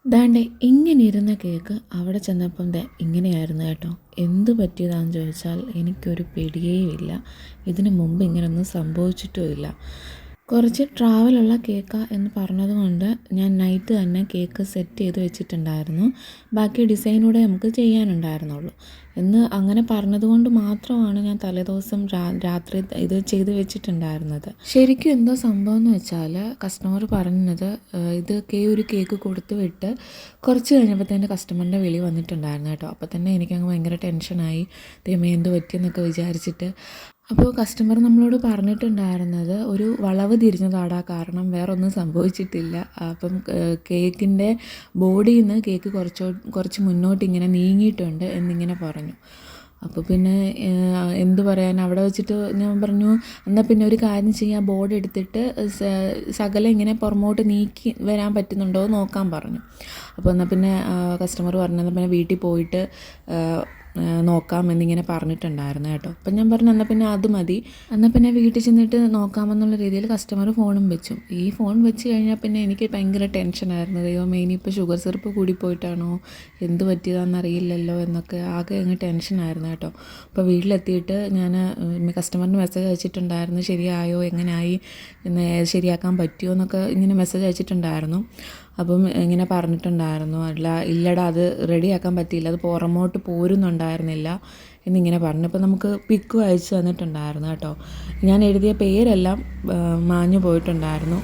ദാണ്ടെ ഇങ്ങനെ ഇരുന്ന കേക്ക് അവിടെ ചെന്നപ്പം ഇങ്ങനെയായിരുന്നു കേട്ടോ. എന്ത് പറ്റിയതാണെന്ന് ചോദിച്ചാൽ എനിക്കൊരു പിടിയേയില്ല. ഇതിന് മുമ്പ് ഇങ്ങനെയൊന്നും സംഭവിച്ചിട്ടുമില്ല. കുറച്ച് ട്രാവലുള്ള കേക്കാണ് എന്ന് പറഞ്ഞതുകൊണ്ട് ഞാൻ നൈറ്റ് തന്നെ കേക്ക് സെറ്റ് ചെയ്ത് വെച്ചിട്ടുണ്ടായിരുന്നു. ബാക്കി ഡിസൈനൂടെ നമുക്ക് ചെയ്യാനുണ്ടായിരുന്നുള്ളൂ എന്ന് അങ്ങനെ പറഞ്ഞതുകൊണ്ട് മാത്രമാണ് ഞാൻ തലേദിവസം രാത്രി ഇത് ചെയ്ത് വെച്ചിട്ടുണ്ടായിരുന്നത്. ശരിക്കും എന്തോ സംഭവം എന്ന് വെച്ചാൽ കസ്റ്റമർ പറഞ്ഞത് ഇത് ഒരു കേക്ക് കൊടുത്ത് വിട്ട് കുറച്ച് കഴിഞ്ഞപ്പോൾ തന്നെ കസ്റ്റമറിൻ്റെ വിളി വന്നിട്ടുണ്ടായിരുന്നു കേട്ടോ. അപ്പോൾ തന്നെ എനിക്കങ്ങ് ഭയങ്കര ടെൻഷനായി. ദൈവമേ എന്ത് പറ്റിയെന്നൊക്കെ വിചാരിച്ചിട്ട്. അപ്പോൾ കസ്റ്റമർ നമ്മളോട് പറഞ്ഞിട്ടുണ്ടായിരുന്നത് ഒരു വളവ് തിരിഞ്ഞതാടാ, കാരണം വേറെ ഒന്നും സംഭവിച്ചിട്ടില്ല. അപ്പം കേക്കിൻ്റെ ബോഡിയിൽ നിന്ന് കേക്ക് കുറച്ച് മുന്നോട്ട് ഇങ്ങനെ നീങ്ങിയിട്ടുണ്ട് എന്നിങ്ങനെ പറഞ്ഞു. അപ്പോൾ പിന്നെ എന്ത് പറയാൻ, അവിടെ വെച്ചിട്ട് ഞാൻ പറഞ്ഞു എന്നാൽ പിന്നെ ഒരു കാര്യം ചെയ്യാം, ബോർഡ് എടുത്തിട്ട് ശകലം ഇങ്ങനെ പുറമോട്ട് നീക്കി വരാൻ പറ്റുന്നുണ്ടോ എന്ന് നോക്കാൻ പറഞ്ഞു. അപ്പോൾ എന്നാൽ പിന്നെ കസ്റ്റമർ പറഞ്ഞത് പിന്നെ വീട്ടിൽ പോയിട്ട് നോക്കാം എന്നിങ്ങനെ പറഞ്ഞിട്ടുണ്ടായിരുന്നു കേട്ടോ. അപ്പം ഞാൻ പറഞ്ഞു എന്നാൽ പിന്നെ അത് മതി, എന്നാൽ പിന്നെ വീട്ടിൽ ചെന്നിട്ട് നോക്കാമെന്നുള്ള രീതിയിൽ കസ്റ്റമർ ഫോണും വെച്ചു. ഈ ഫോൺ വെച്ച് കഴിഞ്ഞാൽ പിന്നെ എനിക്ക് ഭയങ്കര ടെൻഷനായിരുന്നു. ദൈവമേ ഇനിയിപ്പോൾ ഷുഗർ സിറപ്പ് കൂടിപ്പോയിട്ടാണോ, എന്ത് പറ്റിയതാണെന്നറിയില്ലല്ലോ എന്നൊക്കെ ആകെ അങ്ങ് ടെൻഷനായിരുന്നു കേട്ടോ. അപ്പോൾ വീട്ടിലെത്തിയിട്ട് ഞാൻ കസ്റ്റമറിന് മെസ്സേജ് അയച്ചിട്ടുണ്ടായിരുന്നു, ശരിയായോ, എങ്ങനെയായി, ശരിയാക്കാൻ പറ്റുമോ എന്നൊക്കെ ഇങ്ങനെ മെസ്സേജ് അയച്ചിട്ടുണ്ടായിരുന്നു. അപ്പം ഇങ്ങനെ പറഞ്ഞിട്ടുണ്ടായിരുന്നു, അല്ല ഇല്ലടാ അത് റെഡിയാക്കാൻ പറ്റിയില്ല, അത് പുറമോട്ട് പോരുന്നുണ്ടായിരുന്നില്ല എന്നിങ്ങനെ പറഞ്ഞു. അപ്പോൾ നമുക്ക് പിക്കും അയച്ചു തന്നിട്ടുണ്ടായിരുന്നു കേട്ടോ. ഞാൻ എഴുതിയ പേരെല്ലാം മാഞ്ഞു പോയിട്ടുണ്ടായിരുന്നു.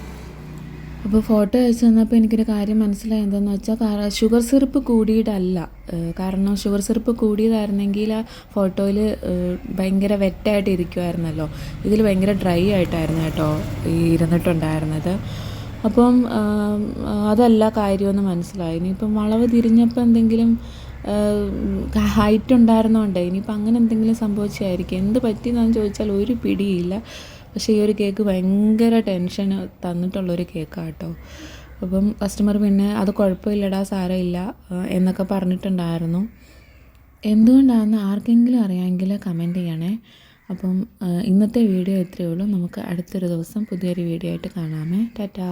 അപ്പോൾ ഫോട്ടോ അയച്ചു തന്നപ്പോൾ എനിക്കൊരു കാര്യം മനസ്സിലായി. എന്താണെന്ന് വെച്ചാൽ ഷുഗർ സിറപ്പ് കൂടിയിട്ടല്ല. കാരണം ഷുഗർ സിറപ്പ് കൂടിയതായിരുന്നെങ്കിൽ ആ ഫോട്ടോയിൽ ഭയങ്കര വെറ്റായിട്ട് ഇരിക്കുമായിരുന്നല്ലോ. ഇതിൽ ഭയങ്കര ഡ്രൈ ആയിട്ടായിരുന്നു കേട്ടോ ഇരുന്നിട്ടുണ്ടായിരുന്നത്. അപ്പം അതല്ല കാര്യമെന്ന് മനസ്സിലായി. ഇനിയിപ്പം വളവ് തിരിഞ്ഞപ്പോൾ എന്തെങ്കിലും ഹൈറ്റ് ഉണ്ടായിരുന്നോണ്ടേ ഇനിയിപ്പോൾ അങ്ങനെ എന്തെങ്കിലും സംഭവിച്ചായിരിക്കും. എന്ത് പറ്റിയെന്ന് ചോദിച്ചാൽ ഒരു പിടിയില്ല. പക്ഷേ ഈ ഒരു കേക്ക് ഭയങ്കര ടെൻഷൻ തന്നിട്ടുള്ളൊരു കേക്കാണ് കേട്ടോ. അപ്പം കസ്റ്റമർ പിന്നെ അത് കുഴപ്പമില്ലടാ, സാരമില്ല എന്നൊക്കെ പറഞ്ഞിട്ടുണ്ടായിരുന്നു. എന്തുകൊണ്ടാണെന്ന് ആർക്കെങ്കിലും അറിയാമെങ്കിൽ കമൻറ്റ് ചെയ്യണേ. അപ്പം ഇന്നത്തെ വീഡിയോ ഇത്രയേ ഉള്ളൂ. നമുക്ക് അടുത്തൊരു ദിവസം പുതിയൊരു വീഡിയോ ആയിട്ട് കാണാമേ. ടാറ്റാ.